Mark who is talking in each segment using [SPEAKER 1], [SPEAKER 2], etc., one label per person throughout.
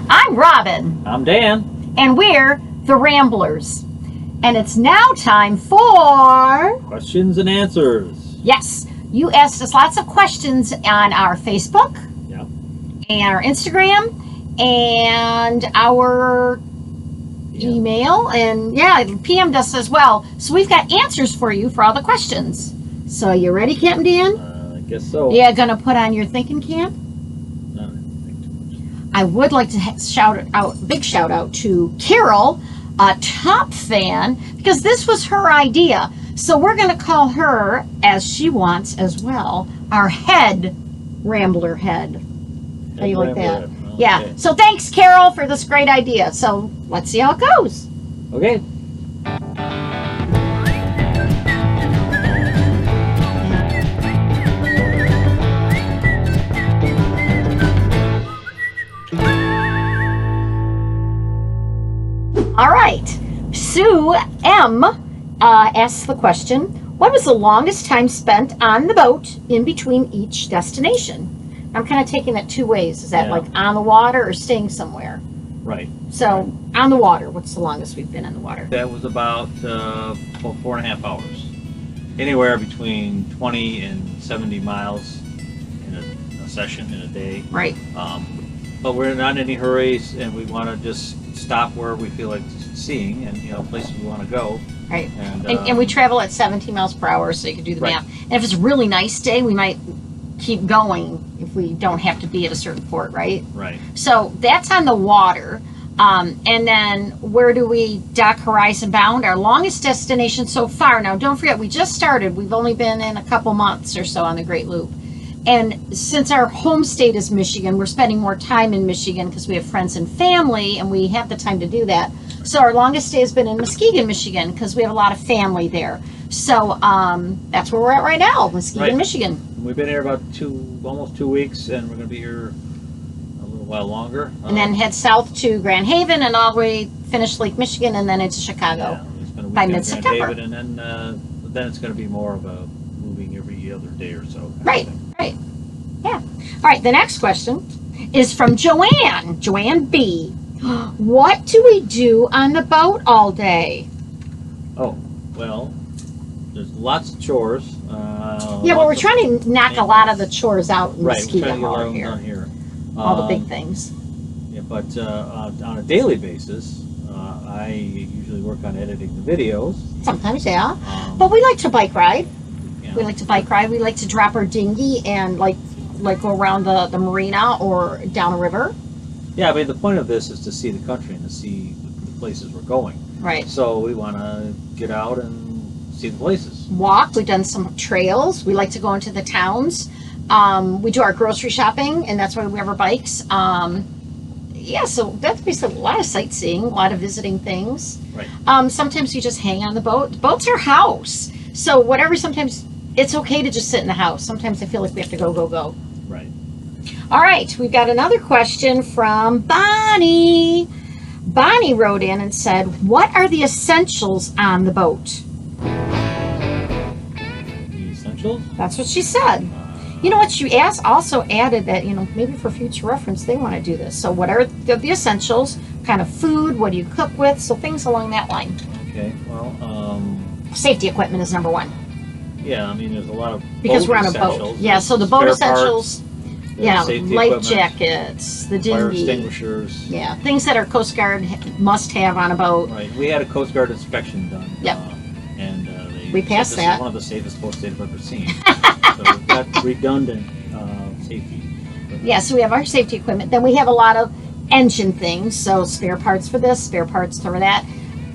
[SPEAKER 1] I'm Robin.
[SPEAKER 2] I'm Dan.
[SPEAKER 1] And we're the Ramblers. And it's now time for...
[SPEAKER 2] Questions and answers.
[SPEAKER 1] Yes, you asked us lots of questions on our Facebook.
[SPEAKER 2] Yeah.
[SPEAKER 1] And our Instagram. And our email. And PM'd us as well. So we've got answers for you for all the questions. So you ready, Captain Dan?
[SPEAKER 2] I guess so.
[SPEAKER 1] Yeah, gonna put on your thinking cap? I would like to big shout out to Carol, a top fan, because this was her idea. So we're going to call her, as she wants as well, our head Rambler head. How do you like that?
[SPEAKER 2] Okay.
[SPEAKER 1] Yeah. So thanks, Carol, for this great idea. So let's see how it goes.
[SPEAKER 2] Okay.
[SPEAKER 1] All right. Sue M. asks the question, what was the longest time spent on the boat in between each destination? I'm kind of taking it two ways. Is that like on the water or staying somewhere?
[SPEAKER 2] Right.
[SPEAKER 1] So on the water, what's the longest we've been on the water?
[SPEAKER 2] That was about 4.5 hours. Anywhere between 20 and 70 miles in a session, in a day.
[SPEAKER 1] Right.
[SPEAKER 2] But we're not in any hurries, and we want to just stop where we feel like seeing, and places we want to go.
[SPEAKER 1] Right. And we travel at 17 miles per hour, so you can do the math. And if it's a really nice day, we might keep going if we don't have to be at a certain port, right?
[SPEAKER 2] Right.
[SPEAKER 1] So that's on the water. And then where do we dock horizon bound? Our longest destination so far. Now, don't forget, we just started. We've only been in a couple months or so on the Great Loop. And since our home state is Michigan, we're spending more time in Michigan because we have friends and family, and we have the time to do that. So our longest stay has been in Muskegon, Michigan, because we have a lot of family there. So that's where we're at right now, Muskegon, Michigan.
[SPEAKER 2] We've been here about almost 2 weeks, and we're going to be here a little while longer.
[SPEAKER 1] And then head south to Grand Haven and all the way finish Lake Michigan and then into Chicago by mid-September.
[SPEAKER 2] And then it's going to be more of a moving every other day or so.
[SPEAKER 1] Right. Yeah. All right, the next question is from Joanne B. What do we do on the boat all day?
[SPEAKER 2] Oh, well, there's lots of chores.
[SPEAKER 1] Well, we're trying to knock a lot of the chores out in Muskegon
[SPEAKER 2] down here.
[SPEAKER 1] All the big things.
[SPEAKER 2] Yeah, but on a daily basis, I usually work on editing the videos.
[SPEAKER 1] Sometimes, yeah. But we like to bike ride. We like to bike ride. We like to drop our dinghy and like go around the marina or down a river.
[SPEAKER 2] Yeah, I mean, the point of this is to see the country and to see the places we're going.
[SPEAKER 1] Right.
[SPEAKER 2] So we want to get out and see the places. Walk.
[SPEAKER 1] We've done some trails. We like to go into the towns. We do our grocery shopping, and that's why we have our bikes. So that's basically a lot of sightseeing, a lot of visiting things.
[SPEAKER 2] Right.
[SPEAKER 1] Sometimes you just hang on the boat. The boat's our house. So sometimes it's okay to just sit in the house. Sometimes I feel like we have to go.
[SPEAKER 2] Right.
[SPEAKER 1] All right, we've got another question from Bonnie. Bonnie wrote in and said, what are the essentials on the boat?
[SPEAKER 2] The essentials?
[SPEAKER 1] That's what she said. You know what she also added that, maybe for future reference, they want to do this. So what are the essentials? Kind of food, what do you cook with? So things along that line.
[SPEAKER 2] Okay, well,
[SPEAKER 1] safety equipment is number one.
[SPEAKER 2] Yeah, I mean, there's a lot of
[SPEAKER 1] because we're on a boat. Yeah, so the boat essentials. Life jackets, the dinghy.
[SPEAKER 2] Fire extinguishers.
[SPEAKER 1] Yeah, things that our Coast Guard must have on a boat.
[SPEAKER 2] Right. We had a Coast Guard inspection done.
[SPEAKER 1] Yep.
[SPEAKER 2] And
[SPEAKER 1] we passed
[SPEAKER 2] this
[SPEAKER 1] that.
[SPEAKER 2] Is one of the safest boats they've ever seen. So we've got redundant safety equipment.
[SPEAKER 1] Yeah, so we have our safety equipment. Then we have a lot of engine things, so spare parts for this, spare parts for that.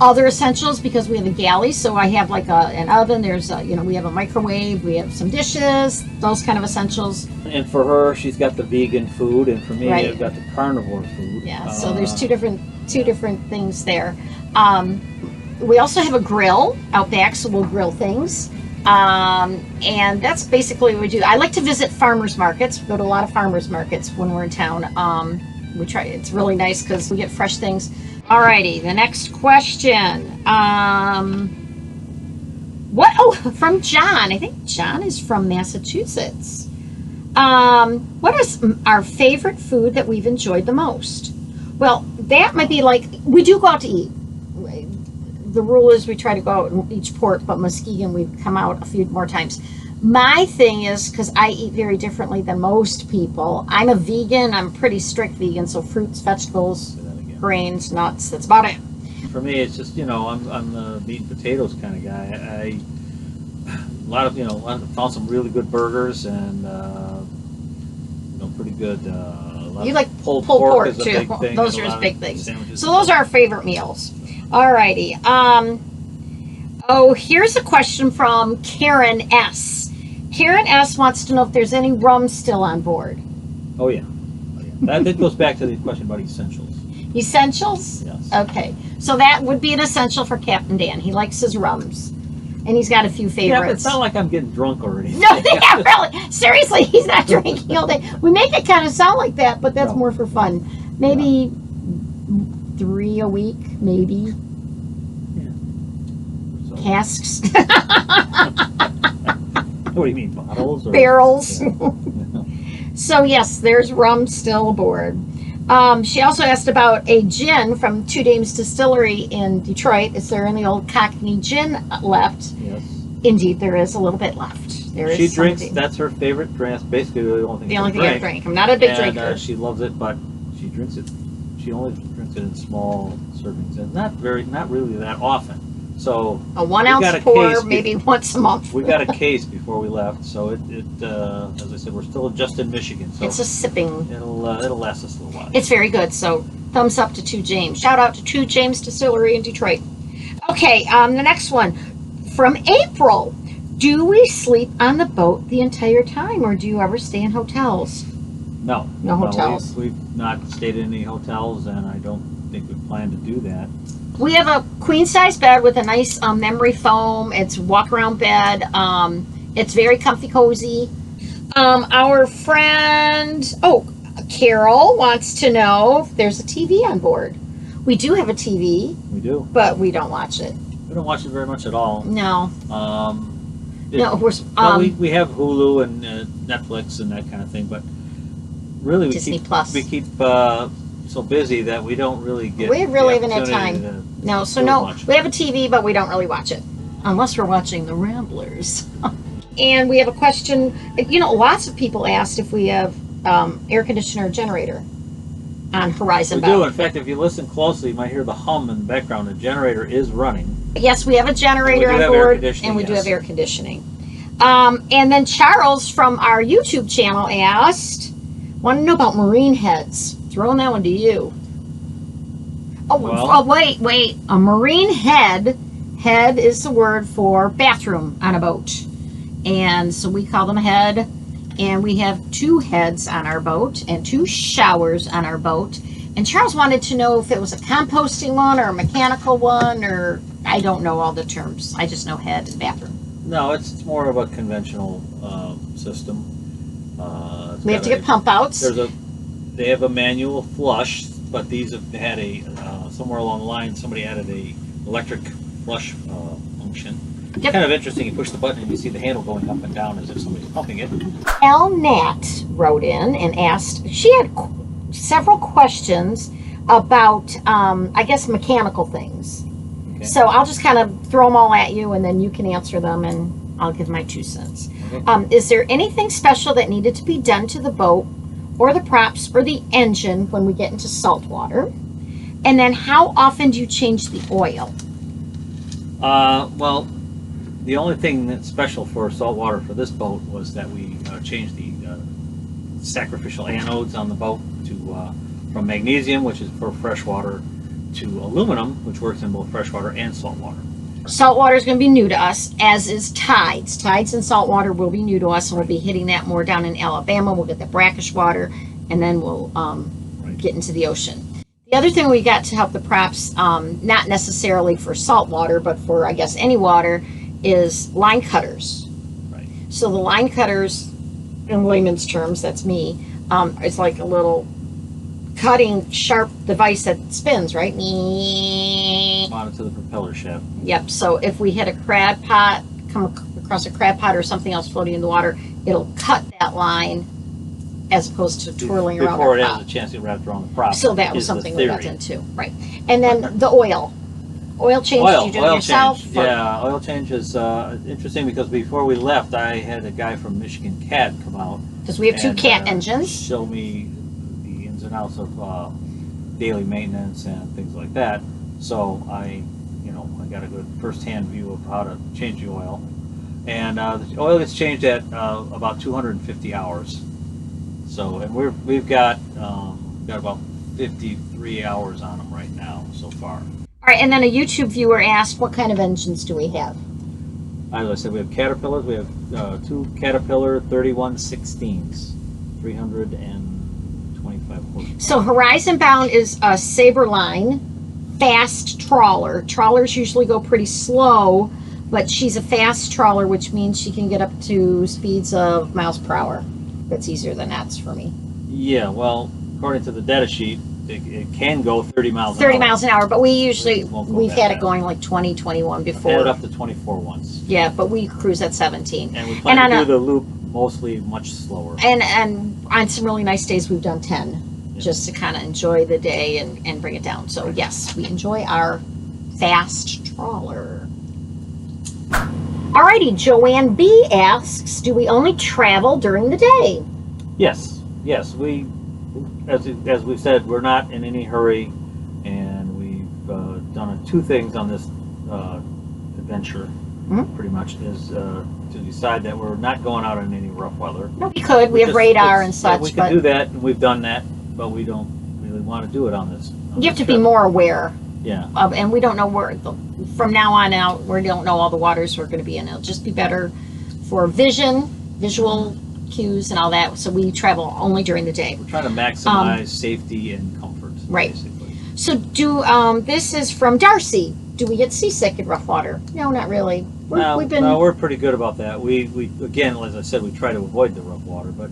[SPEAKER 1] Other essentials, because we have a galley, so I have like an oven, there's we have a microwave, we have some dishes, those kind of essentials.
[SPEAKER 2] And for her, she's got the vegan food, and for me, I've got the carnivore food.
[SPEAKER 1] Yeah, so there's two different things there. We also have a grill out back, so we'll grill things. And that's basically what we do. I like to visit farmers markets. We go to a lot of farmers markets when we're in town. We try. It's really nice because we get fresh things. Alrighty, the next question. From John. I think John is from Massachusetts. What is our favorite food that we've enjoyed the most? Well, that might be like, we do go out to eat. The rule is we try to go out in each port, but Muskegon we've come out a few more times. My thing is, because I eat very differently than most people, I'm a vegan. I'm a pretty strict vegan, so fruits, vegetables, grains, nuts, that's about it.
[SPEAKER 2] For me, it's just, I'm the meat and potatoes kind of guy. Found some really good burgers and, pretty good,
[SPEAKER 1] You like
[SPEAKER 2] pulled
[SPEAKER 1] pork
[SPEAKER 2] is a
[SPEAKER 1] too.
[SPEAKER 2] big thing.
[SPEAKER 1] Those
[SPEAKER 2] and
[SPEAKER 1] are
[SPEAKER 2] a
[SPEAKER 1] his
[SPEAKER 2] lot
[SPEAKER 1] big
[SPEAKER 2] of
[SPEAKER 1] things.
[SPEAKER 2] sandwiches
[SPEAKER 1] So
[SPEAKER 2] and
[SPEAKER 1] those
[SPEAKER 2] stuff.
[SPEAKER 1] are our favorite meals. Alrighty. Here's a question from Karen S. Karen S wants to know if there's any rum still on board.
[SPEAKER 2] Oh yeah. That goes back to the question about essentials.
[SPEAKER 1] Essentials?
[SPEAKER 2] Yes.
[SPEAKER 1] Okay. So that would be an essential for Captain Dan. He likes his rums. And he's got a few
[SPEAKER 2] Yeah, but
[SPEAKER 1] favorites.
[SPEAKER 2] it's not like I'm getting drunk already.
[SPEAKER 1] No, yeah, really. Seriously, he's not drinking all day. We make it kind of sound like that, but that's more for fun. Maybe 3 a week, maybe.
[SPEAKER 2] Yeah. So,
[SPEAKER 1] Casks.
[SPEAKER 2] what do you mean, bottles? Or,
[SPEAKER 1] Barrels.
[SPEAKER 2] Yeah.
[SPEAKER 1] So yes, there's rum still aboard. She also asked about a gin from Two Dames Distillery in Detroit. Is there any old Cockney gin left?
[SPEAKER 2] Yes.
[SPEAKER 1] Indeed, there is a little bit left. There
[SPEAKER 2] She
[SPEAKER 1] is
[SPEAKER 2] drinks.
[SPEAKER 1] something.
[SPEAKER 2] That's her favorite drink. Basically, the only thing.
[SPEAKER 1] The only thing I drink. I'm not a big drinker.
[SPEAKER 2] She loves it, but she drinks it. She only drinks it in small servings, and not really that often. So
[SPEAKER 1] A 1
[SPEAKER 2] we got
[SPEAKER 1] ounce
[SPEAKER 2] a
[SPEAKER 1] pour,
[SPEAKER 2] case
[SPEAKER 1] maybe once a month.
[SPEAKER 2] we got a case before we left, so it as I said, we're still just in Michigan, so
[SPEAKER 1] It's a sipping.
[SPEAKER 2] it'll last us a little while.
[SPEAKER 1] It's very good. So thumbs up to Two James. Shout out to Two James Distillery in Detroit. Okay, the next one from April. Do we sleep on the boat the entire time, or do you ever stay in hotels?
[SPEAKER 2] No
[SPEAKER 1] hotels.
[SPEAKER 2] We've not stayed in any hotels, and I don't think we plan to do that.
[SPEAKER 1] We have a queen size bed with a nice memory foam. It's walk around bed. It's very comfy, cozy. Our friend, Carol wants to know if there's a TV on board. We do have a TV,
[SPEAKER 2] We do.
[SPEAKER 1] but we don't watch it.
[SPEAKER 2] We don't watch it very much at all.
[SPEAKER 1] No,
[SPEAKER 2] It-
[SPEAKER 1] we're
[SPEAKER 2] we have Hulu and Netflix and that kind of thing, but really
[SPEAKER 1] Disney Plus.
[SPEAKER 2] we keep so busy that we don't really get.
[SPEAKER 1] We really
[SPEAKER 2] the
[SPEAKER 1] haven't had
[SPEAKER 2] opportunity
[SPEAKER 1] time.
[SPEAKER 2] to
[SPEAKER 1] no. So
[SPEAKER 2] do
[SPEAKER 1] no,
[SPEAKER 2] much.
[SPEAKER 1] we have a TV, but we don't really watch it unless we're watching the Ramblers. And we have a question. Lots of people asked if we have air conditioner or generator on Horizon
[SPEAKER 2] We do.
[SPEAKER 1] Bound.
[SPEAKER 2] In fact, if you listen closely, you might hear the hum in the background. The generator is running.
[SPEAKER 1] Yes, we have a generator
[SPEAKER 2] And we do
[SPEAKER 1] on
[SPEAKER 2] have air
[SPEAKER 1] board,
[SPEAKER 2] conditioning,
[SPEAKER 1] and we do
[SPEAKER 2] yes.
[SPEAKER 1] have air conditioning. And then Charles from our YouTube channel asked, want to know about marine heads. Throwing that one to you. Wait. A marine head is the word for bathroom on a boat. And so we call them a head. And we have 2 heads on our boat and 2 showers on our boat. And Charles wanted to know if it was a composting one or a mechanical one, or I don't know all the terms. I just know head and bathroom.
[SPEAKER 2] No, it's more of a conventional system.
[SPEAKER 1] We have to get pump outs.
[SPEAKER 2] They have a manual flush, but these have had a somewhere along the line somebody added a electric flush function.
[SPEAKER 1] Yep.
[SPEAKER 2] Kind of interesting. You push the button and you see the handle going up and down as if somebody's pumping it.
[SPEAKER 1] El Nat wrote in and asked, she had several questions about, I guess, mechanical things.
[SPEAKER 2] Okay.
[SPEAKER 1] So I'll just kind of throw them all at you, and then you can answer them, and I'll give my 2 cents.
[SPEAKER 2] Okay.
[SPEAKER 1] Is there anything special that needed to be done to the boat or the props or the engine when we get into salt water? And then how often do you change the oil?
[SPEAKER 2] Well, the only thing that's special for saltwater for this boat was that we changed the sacrificial anodes on the boat to from magnesium, which is for freshwater, to aluminum, which works in both freshwater and saltwater.
[SPEAKER 1] Saltwater is going to be new to us, as is tides. Tides and saltwater will be new to us, and we'll be hitting that more down in Alabama. We'll get the brackish water, and then we'll get into the ocean. The other thing we got to help the props, not necessarily for saltwater, but for, I guess, any water, is line cutters.
[SPEAKER 2] Right.
[SPEAKER 1] So the line cutters, in layman's terms, that's me, it's like a little cutting sharp device that spins, right?
[SPEAKER 2] Mounted to the propeller shaft.
[SPEAKER 1] Yep. So if we hit a crab pot, come across a crab pot or something else floating in the water, it'll cut that line as opposed to twirling around
[SPEAKER 2] before
[SPEAKER 1] our
[SPEAKER 2] it
[SPEAKER 1] prop.
[SPEAKER 2] has a chance to get wrapped around the prop.
[SPEAKER 1] So that was
[SPEAKER 2] is the
[SPEAKER 1] something we got
[SPEAKER 2] theory.
[SPEAKER 1] into, right? And then the oil change. Did you do it yourself?
[SPEAKER 2] Change. Yeah, oil change is interesting because before we left, I had a guy from Michigan Cat come out
[SPEAKER 1] Because we have two cat engines.
[SPEAKER 2] show me the ins and outs of daily maintenance and things like that. So I got a good first-hand view of how to change the oil. And the oil gets changed at about 250 hours. So, and we've got about 53 hours on them right now so far.
[SPEAKER 1] All right, and then a YouTube viewer asked, what kind of engines do we have?
[SPEAKER 2] As I said, we have Caterpillars. We have two Caterpillar 3116s, 325 horsepower.
[SPEAKER 1] So Horizon Bound is a Saberline fast trawler. Trawlers usually go pretty slow, but she's a fast trawler, which means she can get up to speeds of miles per hour. That's easier than that's for me.
[SPEAKER 2] Yeah, well, according to the data sheet, it can go 30 miles an hour.
[SPEAKER 1] 30 miles an hour, but we usually, we've had it
[SPEAKER 2] fast.
[SPEAKER 1] going like 20, 21 before.
[SPEAKER 2] I've had it up to 24 once.
[SPEAKER 1] Yeah, but we cruise at 17.
[SPEAKER 2] And we plan to do the loop mostly much slower.
[SPEAKER 1] And on some really nice days, we've done 10. Just to kind of enjoy the day and bring it down. So yes, we enjoy our fast trawler. Alrighty, Joanne B asks, do we only travel during the day?
[SPEAKER 2] Yes. We, as we've said, we're not in any hurry, and we've done two things on this adventure. Pretty much is to decide that we're not going out in any rough weather.
[SPEAKER 1] No, we could. We have radar and such.
[SPEAKER 2] We can do that, and we've done that. But we don't really want to do it on this.
[SPEAKER 1] You have to be more aware.
[SPEAKER 2] Yeah.
[SPEAKER 1] And we don't know where, from now on out, we don't know all the waters we're going to be in. It'll just be better for visual cues and all that. So we travel only during the day.
[SPEAKER 2] We're trying to maximize safety and comfort.
[SPEAKER 1] Right.
[SPEAKER 2] Basically.
[SPEAKER 1] So this is from Darcy. Do we get seasick in rough water? No, not really.
[SPEAKER 2] We're pretty good about that. We again, as I said, we try to avoid the rough water, but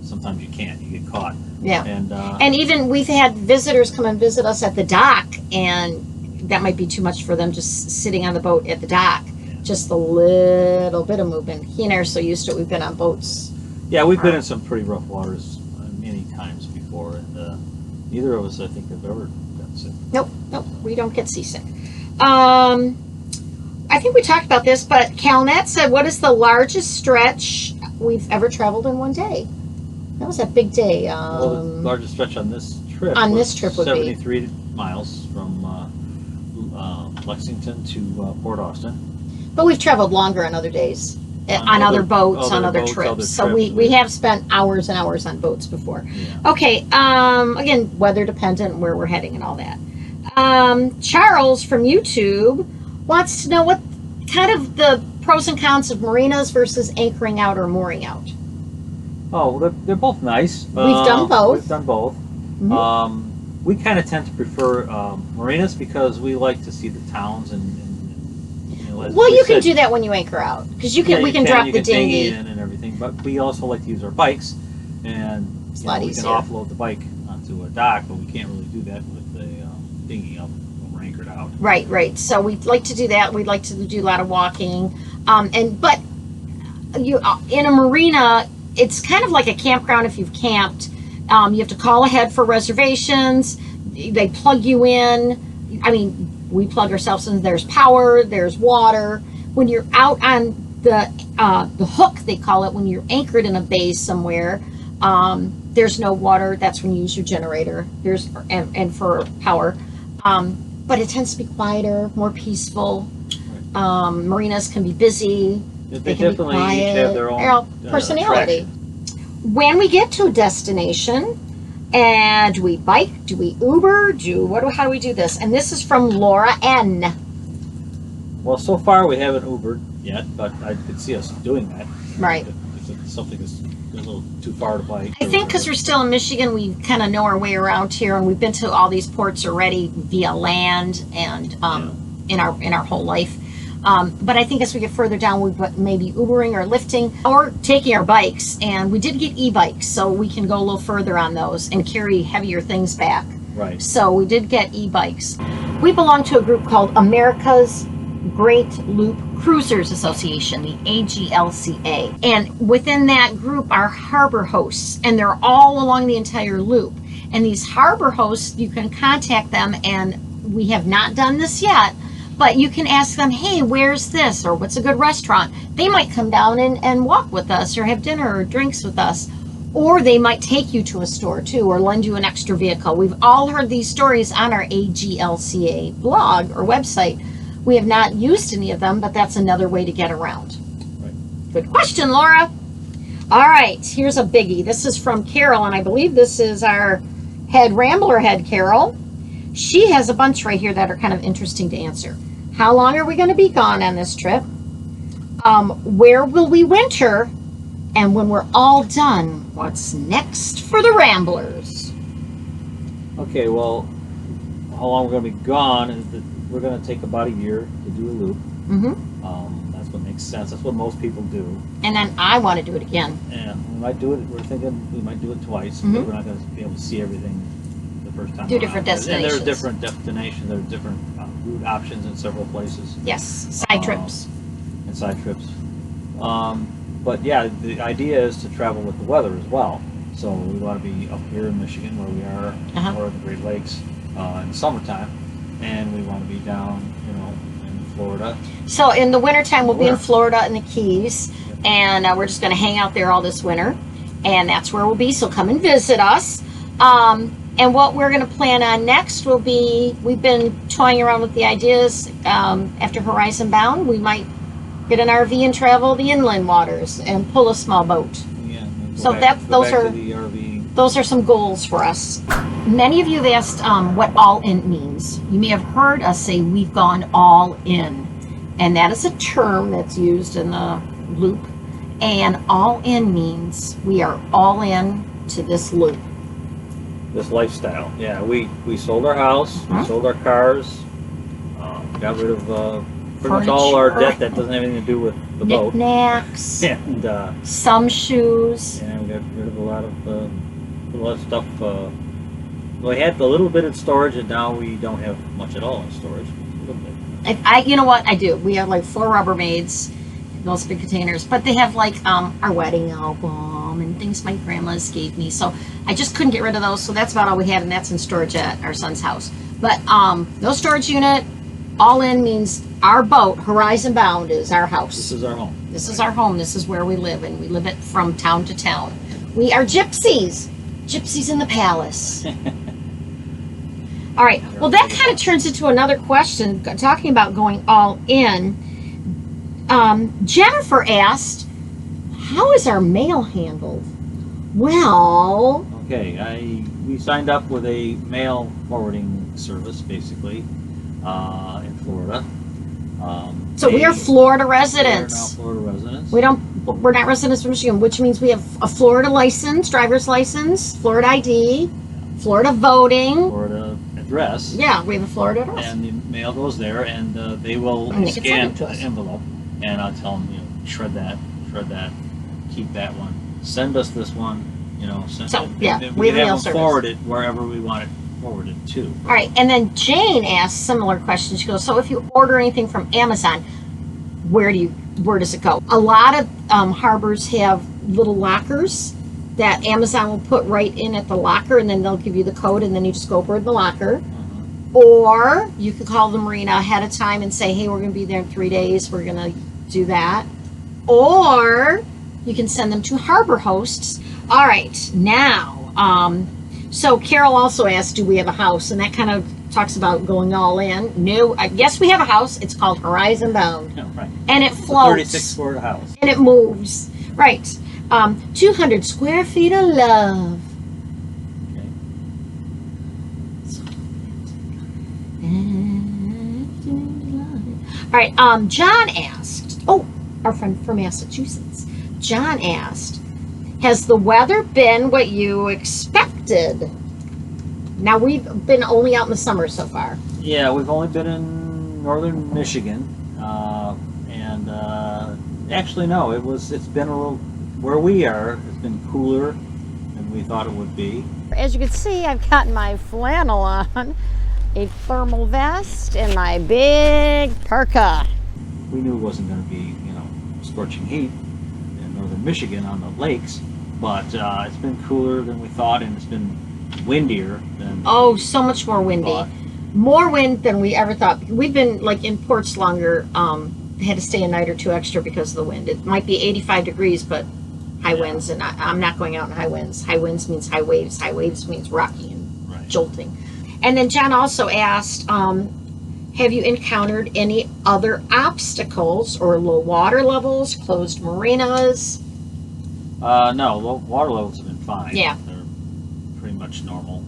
[SPEAKER 2] sometimes you can't. You get caught.
[SPEAKER 1] Yeah.
[SPEAKER 2] And
[SPEAKER 1] even we've had visitors come and visit us at the dock, and that might be too much for them just sitting on the boat at the dock. Yeah. Just a little bit of movement. He and I are so used to it. We've been on boats.
[SPEAKER 2] Yeah, we've been in some pretty rough waters many times before, and neither of us, I think, have ever gotten sick.
[SPEAKER 1] Nope, we don't get seasick. I think we talked about this, but CalNet said, what is the largest stretch we've ever traveled in one day? That was a big day.
[SPEAKER 2] Well, the largest stretch on this trip
[SPEAKER 1] would
[SPEAKER 2] 73 miles from Lexington to Port Austin.
[SPEAKER 1] But we've traveled longer on other days, on other boats, on other trips. So we have spent hours and hours on boats before. Yeah. Okay, again, weather dependent, where we're heading and all that. Charles from YouTube wants to know what kind of the pros and cons of marinas versus anchoring out or mooring out.
[SPEAKER 2] Oh, they're both nice.
[SPEAKER 1] We've done both.
[SPEAKER 2] We've done both. Mm-hmm. We kind of tend to prefer marinas because we like to see the towns and
[SPEAKER 1] well, you can do that when you anchor out because we can drop the dinghy
[SPEAKER 2] in and everything. But we also like to use our bikes, and
[SPEAKER 1] it's a lot easier.
[SPEAKER 2] We can offload the bike onto a dock, but we can't really do that with a dinghy up when we're anchored out.
[SPEAKER 1] Right. So we like to do that. We like to do a lot of walking, but you in a marina, it's kind of like a campground if you've camped. You have to call ahead for reservations. They plug you in. I mean, we plug ourselves in. There's power. There's water. When you're out on the hook, they call it, when you're anchored in a bay somewhere, there's no water. That's when you use your generator. And for power. But it tends to be quieter, more peaceful. Marinas can be busy.
[SPEAKER 2] They
[SPEAKER 1] can
[SPEAKER 2] definitely
[SPEAKER 1] be quiet.
[SPEAKER 2] Each have their own
[SPEAKER 1] personality.
[SPEAKER 2] Attraction.
[SPEAKER 1] When we get to a destination, and do we bike? Do we Uber? How do we do this? And this is from Laura N.
[SPEAKER 2] Well, so far we haven't Ubered yet, but I could see us doing that.
[SPEAKER 1] Right.
[SPEAKER 2] If something is a little too far to bike.
[SPEAKER 1] I think because we're still in Michigan, we kind of know our way around here, and we've been to all these ports already via land and in our whole life. But I think as we get further down, we maybe Ubering or lifting or taking our bikes. And we did get e-bikes, so we can go a little further on those and carry heavier things back.
[SPEAKER 2] Right.
[SPEAKER 1] So we did get e-bikes. We belong to a group called America's Great Loop Cruisers Association, the AGLCA. And within that group are harbor hosts, and they're all along the entire loop. And these harbor hosts, you can contact them, and we have not done this yet, but you can ask them, hey, where's this? Or what's a good restaurant? They might come down and walk with us or have dinner or drinks with us. Or they might take you to a store too, or lend you an extra vehicle. We've all heard these stories on our AGLCA blog or website. We have not used any of them, but that's another way to get around.
[SPEAKER 2] Right.
[SPEAKER 1] Good question, Laura. All right, here's a biggie. This is from Carol, and I believe this is our Rambler head, Carol. She has a bunch right here that are kind of interesting to answer. How long are we going to be gone on this trip? Where will we winter? And when we're all done, what's next for the Ramblers?
[SPEAKER 2] Okay, well, how long we're going to be gone is that we're going to take about a year to do a loop. That's what makes sense. That's what most people do.
[SPEAKER 1] And then I want to do it again.
[SPEAKER 2] And we might do it. We're thinking we might do it twice. But we're not going to be able to see everything the first time.
[SPEAKER 1] Do different destinations.
[SPEAKER 2] And there are different destinations. There are different route options in several places.
[SPEAKER 1] Yes, side trips.
[SPEAKER 2] And side trips. But yeah, the idea is to travel with the weather as well. So we want to be up here in Michigan where we are, or the Great Lakes in the summertime, and we want to be down, in Florida. So
[SPEAKER 1] in the wintertime, we'll be in Florida and the Keys, and we're just going to hang out there all this winter, and that's where we'll be. So come and visit us. And what we're going to plan on next will be, we've been toying around with the ideas. After Horizon Bound, we might get an RV and travel the inland waters and pull a small boat.
[SPEAKER 2] Yeah.
[SPEAKER 1] So those are some goals for us. Many of you have asked what all in means. You may have heard us say we've gone all in, and that is a term that's used in the loop. And all in means we are all in to this loop.
[SPEAKER 2] This lifestyle. Yeah, we sold our house, we sold our cars, got rid of pretty much all our debt that doesn't have anything to do with the boat.
[SPEAKER 1] Knickknacks.
[SPEAKER 2] And
[SPEAKER 1] some shoes.
[SPEAKER 2] Yeah, we got rid of a lot of stuff. We had a little bit in storage, and now we don't have much at all in storage. A little bit.
[SPEAKER 1] You know what I do? We have like 4 Rubbermaids, those big containers, but they have like our wedding album and things my grandma's gave me. So I just couldn't get rid of those. So that's about all we had, and that's in storage at our son's house. But no storage unit. All in means our boat, Horizon Bound, is our house.
[SPEAKER 2] This is our home.
[SPEAKER 1] This is our home. This is where we live, and we live it from town to town. We are gypsies. Gypsies in the palace. All right. Well, that kind of turns into another question, talking about going all in. Jennifer asked, how is our mail handled? Well...
[SPEAKER 2] Okay, we signed up with a mail forwarding service, basically. In Florida.
[SPEAKER 1] So we are Florida residents.
[SPEAKER 2] We're now Florida residents.
[SPEAKER 1] We're not residents from Michigan, which means we have a Florida license, driver's license, Florida ID, Florida voting.
[SPEAKER 2] Florida address.
[SPEAKER 1] Yeah, we have a Florida address.
[SPEAKER 2] And the mail goes there, and they will scan the envelope, and I'll tell them, shred that, keep that one, send us this one, send
[SPEAKER 1] so,
[SPEAKER 2] it.
[SPEAKER 1] Yeah,
[SPEAKER 2] we can have them forward it wherever we want it forwarded to.
[SPEAKER 1] All right, and then Jane asked similar questions. She goes, so if you order anything from Amazon, where does it go? A lot of harbors have little lockers that Amazon will put right in at the locker, and then they'll give you the code, and then you just go over in the locker. Or you can call the marina ahead of time and say, hey, we're going to be there in 3 days. We're going to do that. Or you can send them to harbor hosts. All right, now... So Carol also asked, do we have a house? And that kind of talks about going all in. No, yes, we have a house. It's called Horizon Bound.
[SPEAKER 2] No, right.
[SPEAKER 1] And it floats.
[SPEAKER 2] 36-foot house.
[SPEAKER 1] And it moves. Right. 200 square feet of love.
[SPEAKER 2] Okay.
[SPEAKER 1] All right. John asked, our friend from Massachusetts. John asked, has the weather been what you expected? Now, we've been only out in the summer so far.
[SPEAKER 2] Yeah, we've only been in northern Michigan. Actually, no, it's been a little, where we are, it's been cooler than we thought it would be.
[SPEAKER 1] As you can see, I've gotten my flannel on. a thermal vest, and my big parka.
[SPEAKER 2] We knew it wasn't going to be, scorching heat in northern Michigan on the lakes, but it's been cooler than we thought, and it's been windier than.
[SPEAKER 1] Oh, so much more windy.
[SPEAKER 2] Thought.
[SPEAKER 1] More wind than we ever thought. We've been like in ports longer. Had to stay a night or two extra because of the wind. It might be 85 degrees, but high winds, and I'm not going out in high winds. High winds means high waves. High waves means rocky and jolting. And then John also asked, have you encountered any other obstacles or low water levels, closed marinas?
[SPEAKER 2] No, low water levels have been fine.
[SPEAKER 1] Yeah.
[SPEAKER 2] They're pretty much normal.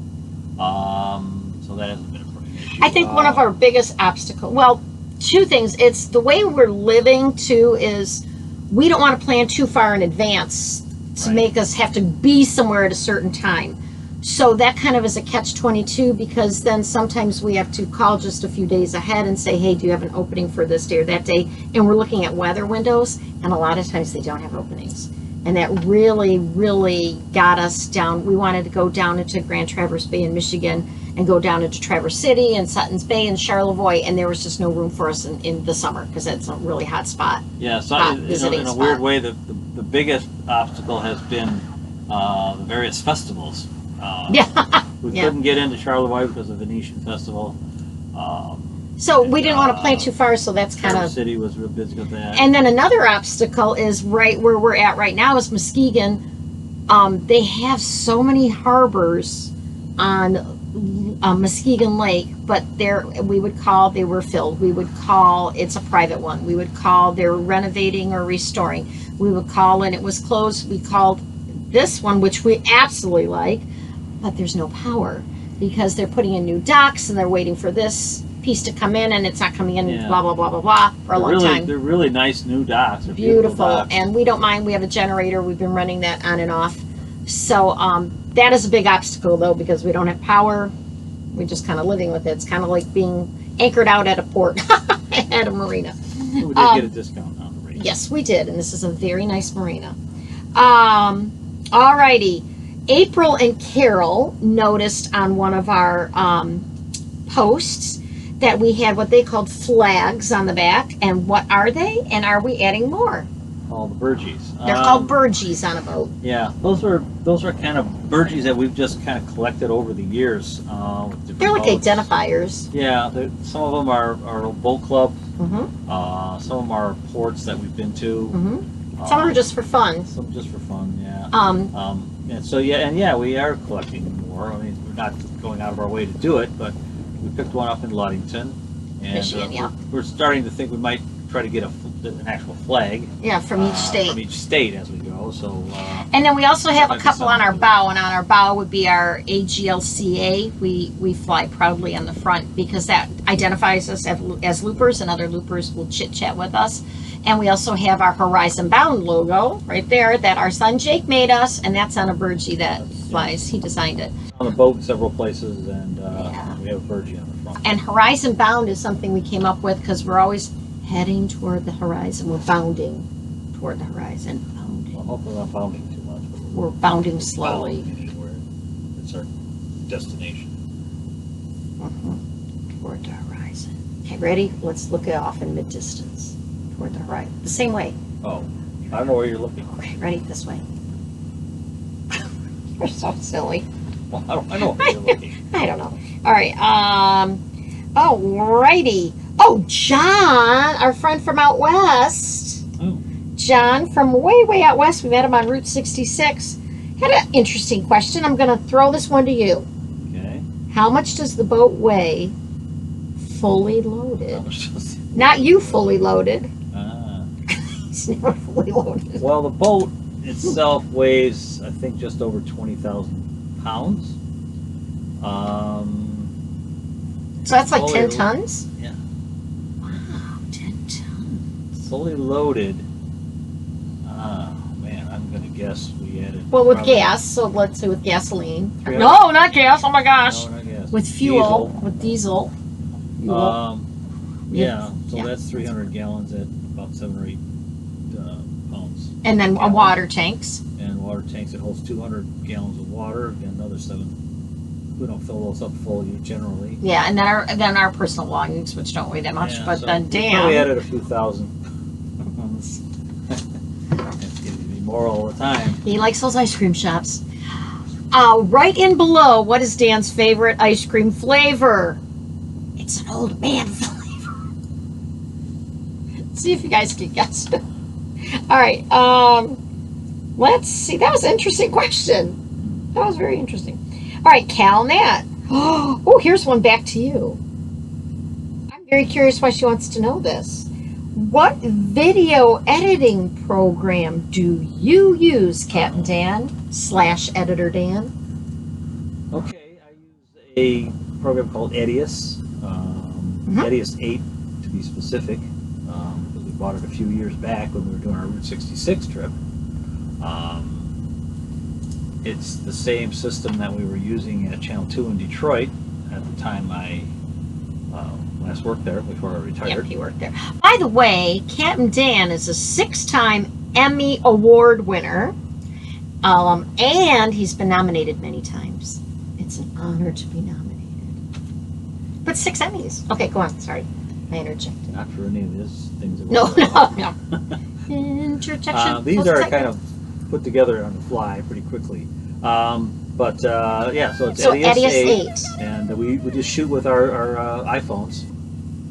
[SPEAKER 2] So that hasn't been a problem.
[SPEAKER 1] I think one of our biggest obstacles, well, two things. It's the way we're living, too, is we don't want to plan too far in advance to make us have to be somewhere at a certain time. So that kind of is a catch-22, because then sometimes we have to call just a few days ahead and say, hey, do you have an opening for this day or that day? And we're looking at weather windows, and a lot of times they don't have openings. And that really, really got us down. We wanted to go down into Grand Traverse Bay in Michigan and go down into Traverse City and Sutton's Bay and Charlevoix, and there was just no room for us in the summer because it's a really hot spot.
[SPEAKER 2] Yeah, so in a weird way, the biggest obstacle has been the various festivals. We couldn't get into Charlevoix because of the Venetian Festival.
[SPEAKER 1] So we didn't want to plan too far, so that's kind of...
[SPEAKER 2] Traverse City was real busy with that.
[SPEAKER 1] And then another obstacle is right where we're at right now is Muskegon. They have so many harbors on Muskegon Lake, but we would call they were filled. We would call it's a private one. We would call they're renovating or restoring. We would call and it was closed. We called this one, which we absolutely like, but there's no power because they're putting in new docks and they're waiting for this piece to come in, and it's not coming in. Blah blah blah blah blah for a long time.
[SPEAKER 2] They're really nice new docks. They're
[SPEAKER 1] beautiful
[SPEAKER 2] docks.
[SPEAKER 1] And we don't mind. We have a generator. We've been running that on and off. So that is a big obstacle though, because we don't have power. We're just kind of living with it. It's kind of like being anchored out at a port at a marina.
[SPEAKER 2] We did get a discount on the rate.
[SPEAKER 1] Yes, we did, and this is a very nice marina. Alrighty, April and Carol noticed on one of our posts that we had what they called flags on the back. And what are they? And are we adding more?
[SPEAKER 2] Called the burgees.
[SPEAKER 1] They're called burgees on a boat.
[SPEAKER 2] Yeah, those are kind of burgees that we've just kind of collected over the years.
[SPEAKER 1] They're like
[SPEAKER 2] boats.
[SPEAKER 1] Identifiers.
[SPEAKER 2] Yeah, some of them are boat club.
[SPEAKER 1] Mm-hmm.
[SPEAKER 2] Some of them are ports that we've been to.
[SPEAKER 1] Mm-hmm. Some are just for fun.
[SPEAKER 2] Some just for fun. Yeah. And so we are collecting more. I mean, we're not going out of our way to do it, but we picked one up in Ludington, and
[SPEAKER 1] Michigan,
[SPEAKER 2] we're starting to think we might try to get an actual flag.
[SPEAKER 1] Yeah, from each state.
[SPEAKER 2] From each state as we go. So.
[SPEAKER 1] And then we also have a couple on our bow, and on our bow would be our AGLCA. We fly proudly on the front because that identifies us as loopers, and other loopers will chit chat with us. And we also have our Horizon Bound logo right there that our son Jake made us, and that's on a burgee that flies. He designed it.
[SPEAKER 2] On the boat in several places, and we have a burgee on the front.
[SPEAKER 1] And Horizon Bound is something we came up with because we're always heading toward the horizon. We're bounding toward the horizon. Bounding.
[SPEAKER 2] Well, hopefully not bounding too much. But
[SPEAKER 1] we're bounding slowly.
[SPEAKER 2] It's our destination.
[SPEAKER 1] Toward the horizon. Okay, ready? Let's look it off in mid-distance. Toward the horizon. The same way.
[SPEAKER 2] Oh, I don't know where you're looking.
[SPEAKER 1] Okay, ready? This way. You're so silly.
[SPEAKER 2] Well, I know where you're looking.
[SPEAKER 1] I don't know. All right. Alrighty. Oh, John, our friend from out west.
[SPEAKER 2] Oh.
[SPEAKER 1] John from way, way out west. We met him on Route 66. Had an interesting question. I'm going to throw this one to you.
[SPEAKER 2] Okay.
[SPEAKER 1] How much does the boat weigh fully loaded?
[SPEAKER 2] How much does it weigh?
[SPEAKER 1] Not you fully loaded. He's never fully loaded.
[SPEAKER 2] Well, the boat itself weighs, I think, just over 20,000 pounds.
[SPEAKER 1] So that's like 10 tons?
[SPEAKER 2] Yeah.
[SPEAKER 1] Wow, 10 tons.
[SPEAKER 2] Fully loaded. Man, I'm going to guess we added...
[SPEAKER 1] Well, with gas, so let's say with gasoline.
[SPEAKER 2] 300.
[SPEAKER 1] No, not gas. Oh my gosh.
[SPEAKER 2] No, not gas.
[SPEAKER 1] With fuel, with diesel.
[SPEAKER 2] Yeah, so that's 300 gallons at about 7 or 8 pounds.
[SPEAKER 1] And then water tanks.
[SPEAKER 2] And water tanks, it holds 200 gallons of water, again, another 7 we don't fill those up fully generally.
[SPEAKER 1] Yeah, and then our personal belongings, which don't weigh that much.
[SPEAKER 2] Yeah,
[SPEAKER 1] but
[SPEAKER 2] so
[SPEAKER 1] then
[SPEAKER 2] we probably
[SPEAKER 1] Dan,
[SPEAKER 2] added a few thousand. It's getting me more all the time.
[SPEAKER 1] he likes those ice cream shops. Right in below, what is Dan's favorite ice cream flavor? It's an old man flavor. See if you guys can guess. All right. Let's see. That was an interesting question. That was very interesting. All right, Cal Nat. Oh, here's one back to you. I'm very curious why she wants to know this. What video editing program do you use, Captain Dan / Editor Dan?
[SPEAKER 2] Okay, I use a program called Edius, Edius 8 to be specific, because we bought it a few years back when we were doing our Route 66 trip. It's the same system that we were using at Channel 2 in Detroit at the time I last worked there, before I retired.
[SPEAKER 1] Yep, he worked there. By the way, Captain Dan is a 6-time Emmy Award winner, and he's been nominated many times. It's an honor to be nominated. But 6 Emmys. Okay, go on. Sorry, I interjected.
[SPEAKER 2] Not for any of these things. That
[SPEAKER 1] No. Interjection.
[SPEAKER 2] These are kind of put together on the fly pretty quickly. Yeah, so it's
[SPEAKER 1] Edius 8.
[SPEAKER 2] And we just shoot with our iPhones.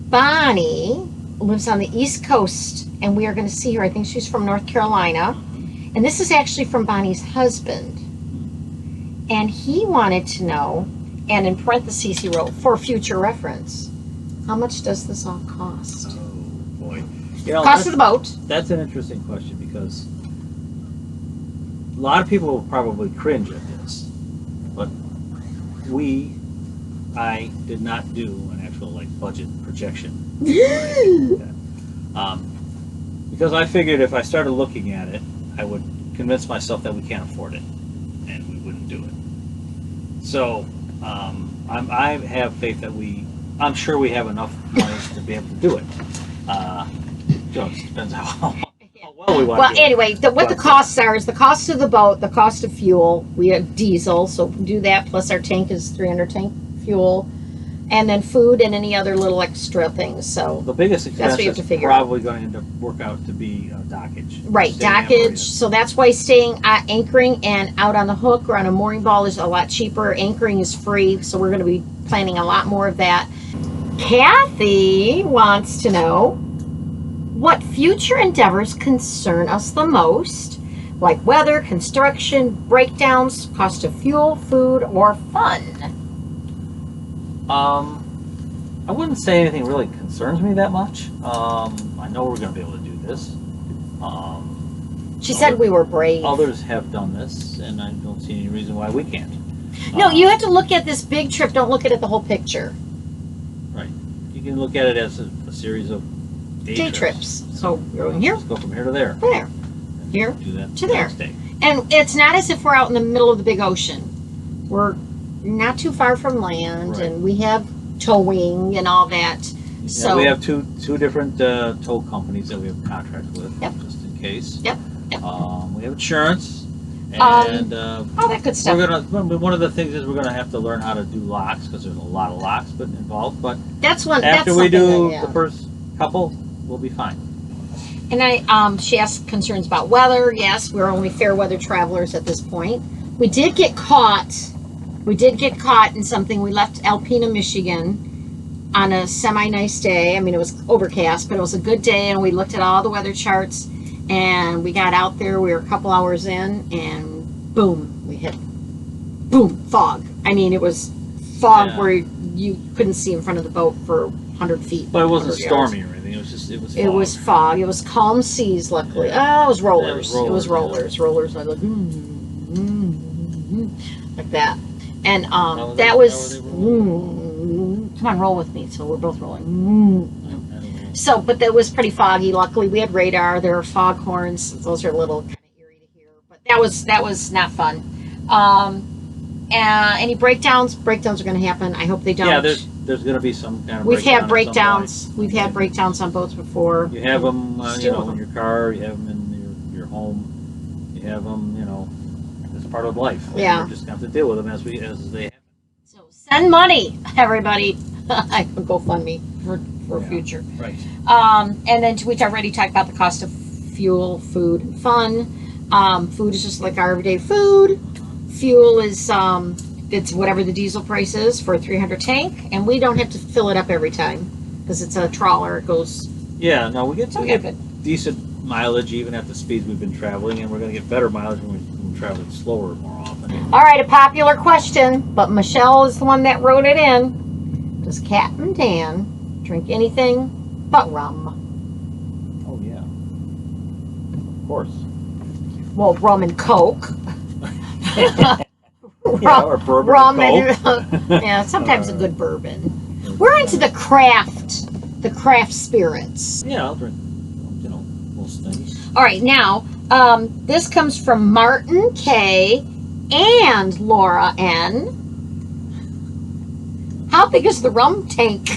[SPEAKER 1] Bonnie lives on the East Coast, and we are going to see her. I think she's from North Carolina. And this is actually from Bonnie's husband. And he wanted to know, and in parentheses he wrote, for future reference, how much does this all cost?
[SPEAKER 2] Oh, boy. You know,
[SPEAKER 1] Cost of the boat.
[SPEAKER 2] That's an interesting question, because a lot of people will probably cringe at this, but I did not do an actual budget projection or anything like that. Because I figured if I started looking at it, I would convince myself that we can't afford it, and we wouldn't do it. So I have faith that I'm sure we have enough money to be able to do it. It depends how well we want to do it.
[SPEAKER 1] Well, anyway, what the costs are is the cost of the boat, the cost of fuel. We have diesel, so do that, plus our tank is 300 tank fuel, and then food and any other little extra things. So
[SPEAKER 2] the biggest
[SPEAKER 1] that's what you have
[SPEAKER 2] expense
[SPEAKER 1] to
[SPEAKER 2] is
[SPEAKER 1] figure
[SPEAKER 2] probably going to end up work out to be dockage.
[SPEAKER 1] Right,
[SPEAKER 2] Staying at
[SPEAKER 1] dockage.
[SPEAKER 2] Marinas.
[SPEAKER 1] So that's why staying anchoring and out on the hook or on a mooring ball is a lot cheaper. Anchoring is free, so we're going to be planning a lot more of that. Kathy wants to know, what future endeavors concern us the most, like weather, construction, breakdowns, cost of fuel, food, or fun?
[SPEAKER 2] I wouldn't say anything really concerns me that much. I know we're going to be able to do this.
[SPEAKER 1] She said we were brave.
[SPEAKER 2] Others have done this, and I don't see any reason why we can't.
[SPEAKER 1] No, you have to look at this big trip. Don't look at it the whole picture.
[SPEAKER 2] Right. You can look at it as a series of day trips.
[SPEAKER 1] So we're going here,
[SPEAKER 2] Just go from here to there.
[SPEAKER 1] there, here,
[SPEAKER 2] Do that
[SPEAKER 1] to there.
[SPEAKER 2] next day.
[SPEAKER 1] and it's not as if we're out in the middle of the big ocean. We're not too far from land,
[SPEAKER 2] Right.
[SPEAKER 1] and we have towing and all that.
[SPEAKER 2] Yeah,
[SPEAKER 1] So
[SPEAKER 2] we have two different tow companies that we have a contract with,
[SPEAKER 1] Yep.
[SPEAKER 2] just in case.
[SPEAKER 1] Yep. Yep.
[SPEAKER 2] We have insurance, and
[SPEAKER 1] all that good stuff.
[SPEAKER 2] we're gonna. One of the things is we're gonna have to learn how to do locks, because there's a lot of locks involved. But
[SPEAKER 1] That's one.
[SPEAKER 2] after
[SPEAKER 1] that's
[SPEAKER 2] we do
[SPEAKER 1] something that,
[SPEAKER 2] the first couple, we'll be fine.
[SPEAKER 1] And she asked concerns about weather. Yes, we're only fair weather travelers at this point. We did get caught. We did get caught in something. We left Alpena, Michigan on a semi-nice day. I mean, it was overcast, but it was a good day, and we looked at all the weather charts, and we got out there. We were a couple hours in, and boom, we hit, boom, fog. I mean, it was fog
[SPEAKER 2] Yeah.
[SPEAKER 1] where you couldn't see in front of the boat for 100 feet.
[SPEAKER 2] But it wasn't
[SPEAKER 1] 100 yards.
[SPEAKER 2] stormy or anything. It was just fog.
[SPEAKER 1] It was fog. It was calm seas, luckily.
[SPEAKER 2] Yeah.
[SPEAKER 1] Oh, it was rollers.
[SPEAKER 2] Yeah,
[SPEAKER 1] It was rollers. Rollers. I like, like that. And that was, come on, roll with me. So we're both rolling. So, but that was pretty foggy. Luckily, we had radar. There are fog horns. Those are a little kind of eerie to hear. But that was not fun. Any breakdowns? Breakdowns are going to happen. I hope they don't.
[SPEAKER 2] Yeah, there's going to be some kind of
[SPEAKER 1] We've had
[SPEAKER 2] breakdown at
[SPEAKER 1] breakdowns. We've had breakdowns on boats before.
[SPEAKER 2] You have them,
[SPEAKER 1] Still
[SPEAKER 2] in your car. You have them in your home. You have them, it's part of life.
[SPEAKER 1] Yeah.
[SPEAKER 2] We're just going to have to deal with them as they happen.
[SPEAKER 1] So And money, everybody. I can go fund me for future.
[SPEAKER 2] Right.
[SPEAKER 1] And then we already talked about the cost of fuel, food, and fun. Food is just like our everyday food. Fuel is it's whatever the diesel price is for a 300 tank, and we don't have to fill it up every time because it's a trawler. It goes.
[SPEAKER 2] Yeah, no, we get
[SPEAKER 1] good.
[SPEAKER 2] decent mileage even at the speeds we've been traveling, and we're going to get better mileage when we're traveling slower more often.
[SPEAKER 1] All right, a popular question, but Michelle is the one that wrote it in. Does Captain Dan drink anything but rum?
[SPEAKER 2] Oh yeah, of course.
[SPEAKER 1] Well, rum and Coke.
[SPEAKER 2] Yeah, or bourbon
[SPEAKER 1] rum
[SPEAKER 2] and Coke.
[SPEAKER 1] Yeah, sometimes a good bourbon. We're into the craft spirits.
[SPEAKER 2] Yeah, I'll drink, most things.
[SPEAKER 1] All right, now this comes from Martin K and Laura N. How big is the rum tank?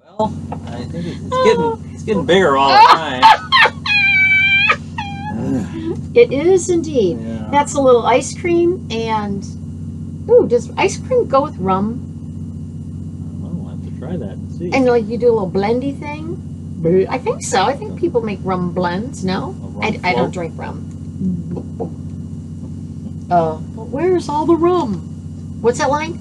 [SPEAKER 2] Well, I think it's getting bigger all the time.
[SPEAKER 1] It is indeed.
[SPEAKER 2] Yeah.
[SPEAKER 1] That's a little ice cream and. Ooh, does ice cream go with rum?
[SPEAKER 2] I'll have to try that and see.
[SPEAKER 1] And like you do a little blendy thing? I think so. I think people make rum blends. No, I don't drink rum. But where's all the rum? What's that line?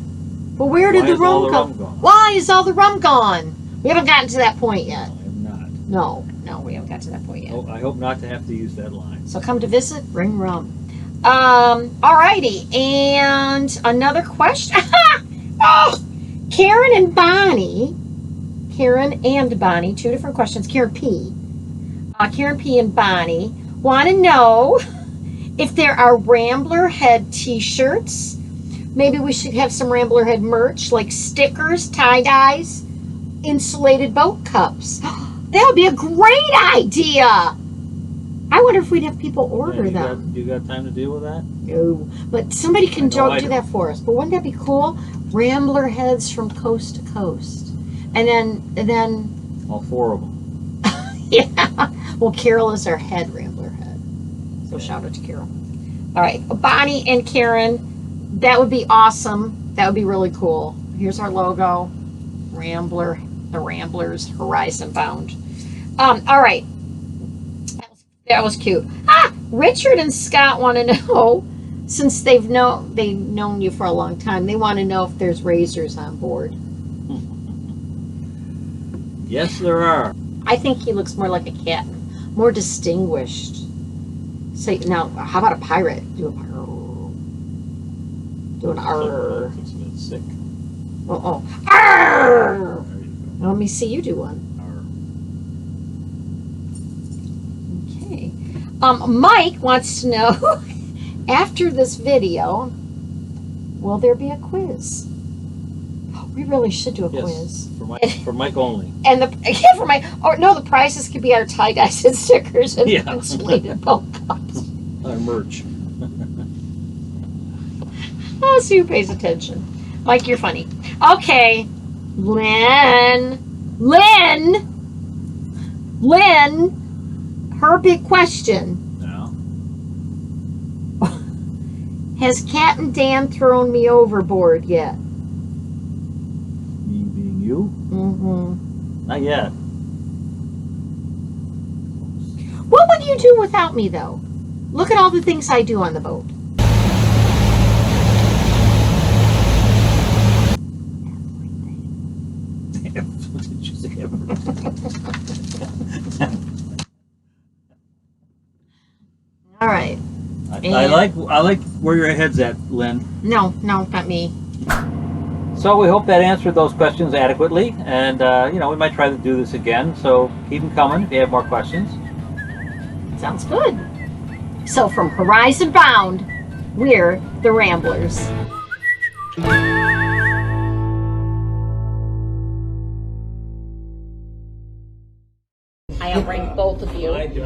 [SPEAKER 1] But where did the rum go? Why is all the rum gone? We haven't gotten to that point yet.
[SPEAKER 2] No, I have not.
[SPEAKER 1] No, we haven't got to that point yet.
[SPEAKER 2] Oh, I hope not to have to use that line.
[SPEAKER 1] So come to visit, bring rum. Alrighty, and another question. Oh, Karen and Bonnie, two different questions. Karen P and Bonnie want to know if there are Ramblerhead t-shirts. Maybe we should have some Ramblerhead merch, like stickers, tie-dyes, insulated boat cups. That would be a great idea. I wonder if we'd have people order them.
[SPEAKER 2] You got time to deal with that?
[SPEAKER 1] No, but somebody can do that for us. But wouldn't that be cool? Ramblerheads from coast to coast, and then
[SPEAKER 2] all four of them.
[SPEAKER 1] Yeah. Well, Carol is our head Ramblerhead, so shout out to Carol. All right, Bonnie and Karen, that would be awesome. That would be really cool. Here's our logo, Rambler, the Ramblers, Horizon Bound. All right. That was cute. Richard and Scott want to know, since they've known you for a long time, they want to know if there's razors on board.
[SPEAKER 2] Yes, there are.
[SPEAKER 1] I think he looks more like a captain, more distinguished. Say now, how about a pirate? Do an R.
[SPEAKER 2] Looks a bit sick.
[SPEAKER 1] Oh, R. Let me see you do one. Mike wants to know, after this video, will there be a quiz? We really should do a quiz.
[SPEAKER 2] For Mike only.
[SPEAKER 1] And the prizes could be our tie-dyes and stickers and insulated boat cups.
[SPEAKER 2] Our merch.
[SPEAKER 1] Oh, see who pays attention. Mike, you're funny. Okay, Lynn, her big question.
[SPEAKER 2] No.
[SPEAKER 1] Has Captain Dan thrown me overboard yet?
[SPEAKER 2] Me being you?
[SPEAKER 1] Mm-hmm.
[SPEAKER 2] Not yet.
[SPEAKER 1] What would you do without me, though? Look at all the things I do on the boat.
[SPEAKER 2] What did you say?
[SPEAKER 1] All right.
[SPEAKER 2] I like where your head's at, Lynn.
[SPEAKER 1] No, not me.
[SPEAKER 2] So we hope that answered those questions adequately, and we might try to do this again. So keep them coming if you have more questions.
[SPEAKER 1] Sounds good. So from Horizon Bound, we're the Ramblers. I outrank both of you.